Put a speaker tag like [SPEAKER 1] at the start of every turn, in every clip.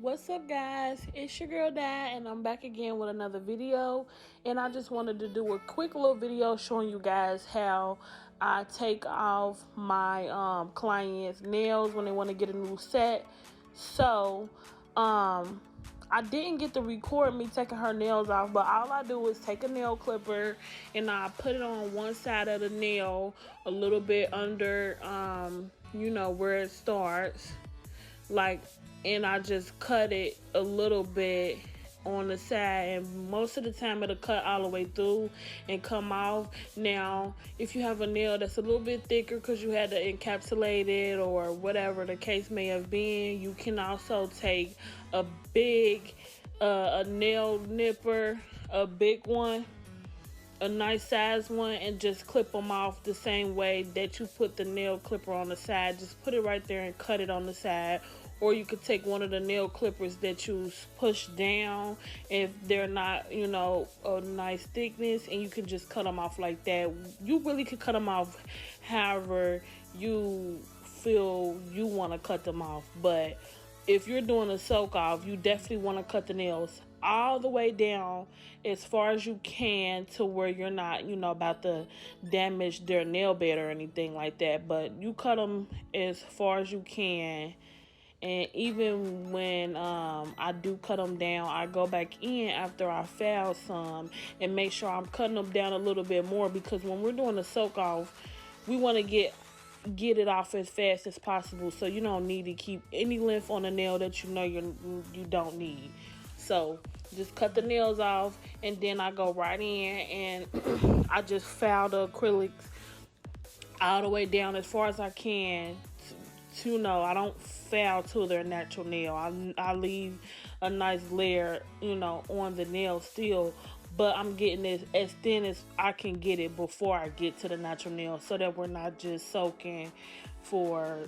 [SPEAKER 1] What's up, guys? It's your girl Dad, and I'm back again with another video. And I just wanted to do a quick little video showing you guys how I take off my clients' nails when they want to get a new set. So I didn't get to record me taking her nails off, but all I do is take a nail clipper and I put it on one side of the nail, a little bit under where it starts, and I just cut it a little bit on the side, and most of the time it'll cut all the way through and come off. Now, if you have a nail that's a little bit thicker because you had to encapsulate it or whatever the case may have been, you can also take a big a nail nipper, a big one, a nice size one, and just clip them off the same way that you put the nail clipper on the side. Just put it right there and cut it on the side. Or you could take one of the nail clippers that you push down if they're not, a nice thickness, and you can just cut them off like that. You really could cut them off however you feel you want to cut them off. But if you're doing a soak off, you definitely want to cut the nails all the way down as far as you can to where you're not, about to damage their nail bed or anything like that. But you cut them as far as you can. And even when I do cut them down, I go back in after I file some and make sure I'm cutting them down a little bit more, because when we're doing a soak off, we want to get it off as fast as possible, so you don't need to keep any length on the nail that you don't need. So just cut the nails off, and then I go right in and I just file the acrylics all the way down as far as I can. I don't file to their natural nail. I leave a nice layer, on the nail still, but I'm getting it as thin as I can get it before I get to the natural nail, so that we're not just soaking for,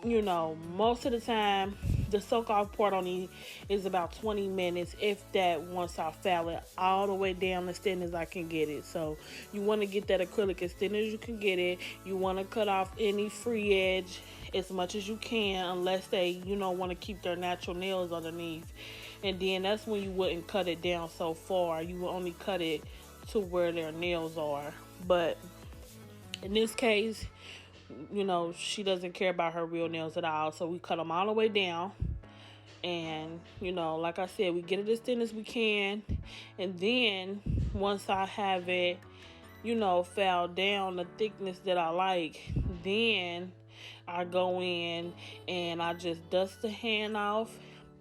[SPEAKER 1] most of the time. The soak off part only is about 20 minutes, if that, once I file it all the way down as thin as I can get it. So you want to get that acrylic as thin as you can get it. You want to cut off any free edge as much as you can, unless they, want to keep their natural nails underneath. And then that's when you wouldn't cut it down so far. You will only cut it to where their nails are. But in this case, she doesn't care about her real nails at all. So we cut them all the way down. And, like I said, we get it as thin as we can. And then once I have it, filed down the thickness that I like, then I go in and I just dust the hand off,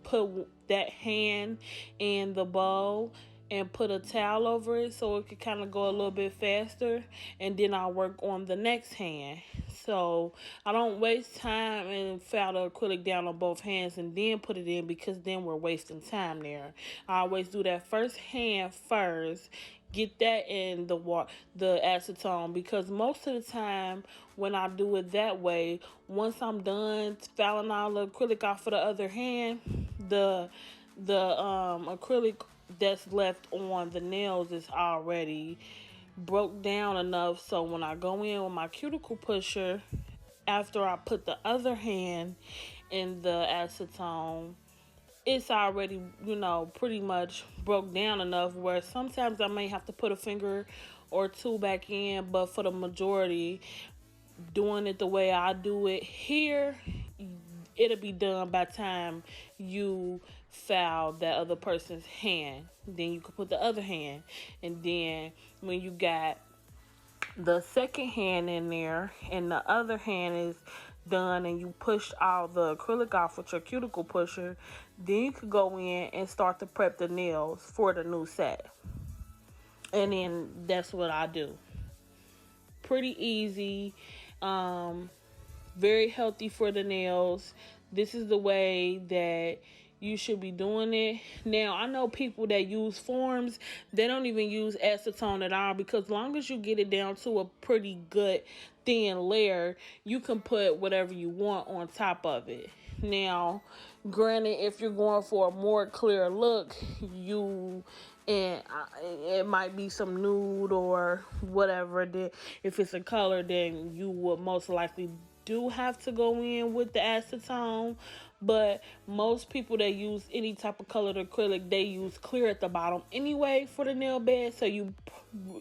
[SPEAKER 1] put that hand in the bowl, and put a towel over it so it could kind of go a little bit faster. And then I'll work on the next hand. So I don't waste time and file the acrylic down on both hands and then put it in, because then we're wasting time there. I always do that first hand first. Get that in the acetone, because most of the time when I do it that way, once I'm done filing all the acrylic off for the other hand, the acrylic that's left on the nails is already broke down enough, so when I go in with my cuticle pusher after I put the other hand in the acetone, it's already, pretty much broke down enough where sometimes I may have to put a finger or two back in, but for the majority, doing it the way I do it here, it'll be done by the time you file that other person's hand. Then you can put the other hand, and then when you got the second hand in there and the other hand is done and you pushed all the acrylic off with your cuticle pusher, then you could go in and start to prep the nails for the new set. And then that's what I do. Pretty easy, very healthy for the nails. This is the way that you should be doing it. Now, I know people that use forms, they don't even use acetone at all, because as long as you get it down to a pretty good thin layer, you can put whatever you want on top of it. Now, granted, if you're going for a more clear look, it might be some nude or whatever. If it's a color, then you would most likely do have to go in with the acetone. But most people that use any type of colored acrylic, they use clear at the bottom anyway for the nail bed. So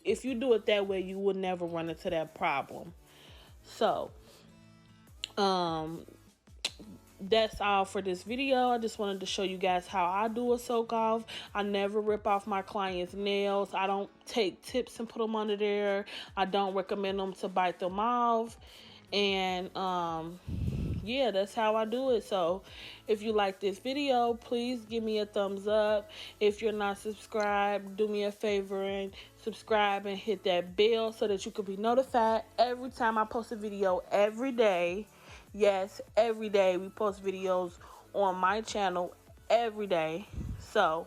[SPEAKER 1] if you do it that way, you will never run into that problem. So that's all for this video. I just wanted to show you guys how I do a soak off. I never rip off my clients' nails. I don't take tips and put them under there. I don't recommend them to bite them off. And yeah, that's how I do it. So if you like this video, please give me a thumbs up. If you're not subscribed, do me a favor and subscribe and hit that bell so that you can be notified every time I post a video every day. Yes, every day we post videos on my channel every day. So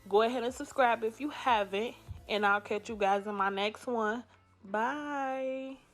[SPEAKER 1] go ahead and subscribe if you haven't, and I'll catch you guys in my next one. Bye.